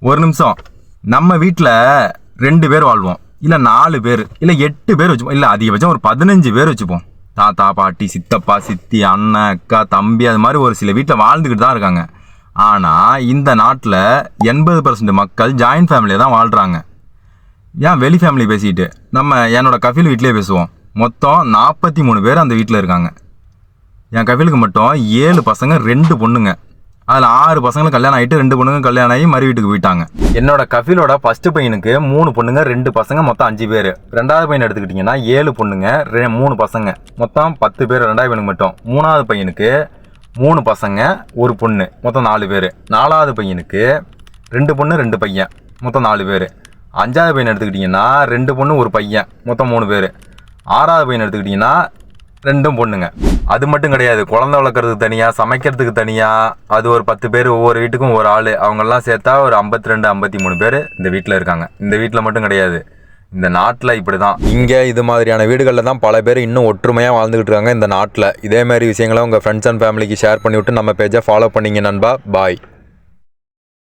ஒரு நிமிஷம். நம்ம வீட்டில் 2 பேர் வாழ்வோம், இல்லை 4 பேர், இல்லை 8 பேர் வச்சுப்போம், இல்லை அதிகபட்சம் ஒரு 15 பேர் வச்சுப்போம். தாத்தா பாட்டி சித்தப்பா சித்தி அண்ணன் அக்கா தம்பி அது மாதிரி ஒரு சில வீட்டில் வாழ்ந்துக்கிட்டு தான் இருக்காங்க. ஆனால் இந்த நாட்டில் 80% மக்கள் ஜாயின்ட் ஃபேமிலியை தான் வாழ்கிறாங்க. ஏன் வெளி ஃபேமிலி பேசிக்கிட்டு நம்ம என்னோடய கஃபில் வீட்டிலே பேசுவோம். மொத்தம் 43 பேர் அந்த வீட்டில் இருக்காங்க. என் கஃபிலுக்கு மட்டும் 7 பசங்க 2 பொண்ணுங்க. அதில் 6 பசங்களும் கல்யாணம் ஆகிட்டு 2 பொண்ணுங்க கல்யாணம் ஆகி மறு வீட்டுக்கு போயிட்டாங்க. என்னோட கஃபிலோட ஃபஸ்ட்டு பையனுக்கு 3 பொண்ணுங்க 2 பசங்க, மொத்தம் 5 பேர். 2வது பையன் எடுத்துக்கிட்டிங்கன்னா 7 பொண்ணுங்க 3 பசங்க, மொத்தம் 10 பேர் 2வது பையனுக்கு மட்டும். 3வது பையனுக்கு 3 பசங்க 1 பொண்ணு, மொத்தம் 4 பேர். 4வது பையனுக்கு 2 பொண்ணு 2 பையன், மொத்தம் 4 பேர். 5வது பையன் எடுத்துக்கிட்டிங்கன்னா 2 பொண்ணு 1 பையன், மொத்தம் 3 பேர். 6வது பையன் எடுத்துக்கிட்டிங்கன்னா 2 பொண்ணுங்க. அது மட்டும் கிடையாது, குழந்தை வளர்க்குறதுக்கு தனியாக, சமைக்கிறதுக்கு தனியாக, அது ஒரு 10 பேர், ஒவ்வொரு வீட்டுக்கும் ஒரு ஆள். அவங்கெல்லாம் சேர்த்தா ஒரு 52 53 பேர் இந்த வீட்டில் இருக்காங்க. இந்த வீட்டில் மட்டும் கிடையாது, இந்த நாட்டில் இப்படி தான். இங்கே இது மாதிரியான வீடுகளில் தான் பல பேர் இன்னும் ஒற்றுமையாக வாழ்ந்துக்கிட்டு இருக்காங்க இந்த நாட்டில். இதேமாதிரி விஷயங்களை உங்கள் ஃப்ரெண்ட்ஸ் அண்ட் ஃபேமிலிக்கு ஷேர் பண்ணிவிட்டு நம்ம பேஜை ஃபாலோ பண்ணிங்க நண்பா. பாய்.